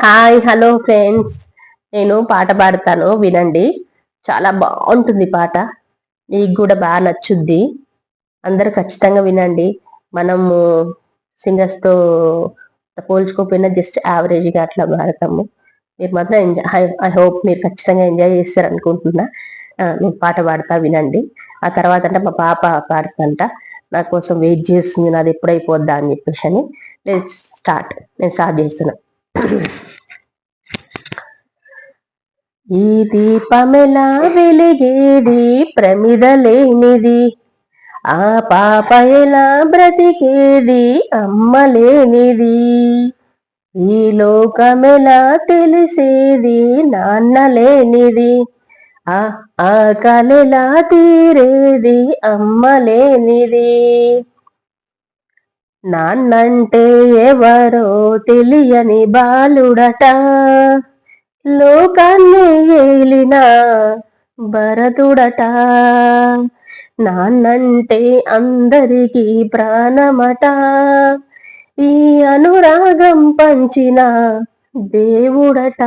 Hi hello friends, నేను పాట పాడతాను వినండి. చాలా బాగుంటుంది పాట, మీకు కూడా బాగా నచ్చుద్ది. అందరూ ఖచ్చితంగా వినండి. మనము సింగర్స్తో పోల్చుకోకపోయినా జస్ట్ యావరేజ్గా అట్లా పాడతాము. మీరు మాత్రం ఎంజాయ్, ఐ హోప్ మీరు ఖచ్చితంగా ఎంజాయ్ చేస్తారు అనుకుంటున్నా. నేను పాట పాడతా వినండి. ఆ తర్వాత అంటే మా పాప పాడుతుందంట, నా కోసం వెయిట్ చేస్తుంది, నాది ఎప్పుడైపోద్దా అని చెప్పేసి అని. Let's start. నేను స్టార్ట్ చేస్తున్నా. ఈ దీపమెలా వెలిగేది ప్రమిద లేనిది, ఆ పాప ఎలా బ్రతికేది అమ్మ లేనిది, ఈ లోకమెలా తెలిసేది నాన్న లేనిది, ఆ ఆకలెలా తీరేది అమ్మ లేనిది. నాన్నంటే ఎవరో తెలియని బాలుడట, లోకాన్ని ఏలిన భరతుడట. నాన్నంటే అందరికీ ప్రాణమట, ఈ అనురాగం పంచిన దేవుడట.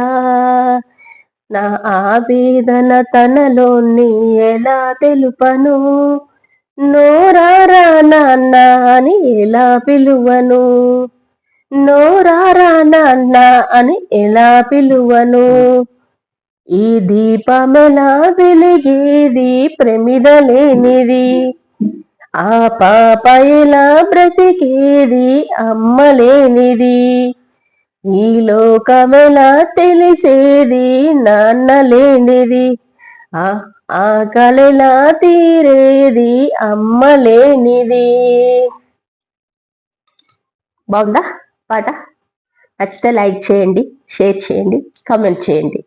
నా ఆవేదన తనలోని ఎలా తెలుపను, నోరారా నాన్న అని ఎలా పిలువను, నోరారా నాన్న అని ఎలా పిలువను. ఈ దీపమెలా వెలిగేది ప్రమిద లేనిది, ఆ పాప ఎలా బ్రతికేది అమ్మ లేనిది, ఈ లోకమెలా తెలిసేది నాన్న లేనిది, ఆకలెలా తీరేది అమ్మ లేనిది. బాగుందా పాట? నచ్చితే లైక్ చేయండి, షేర్ చేయండి, కామెంట్ చేయండి.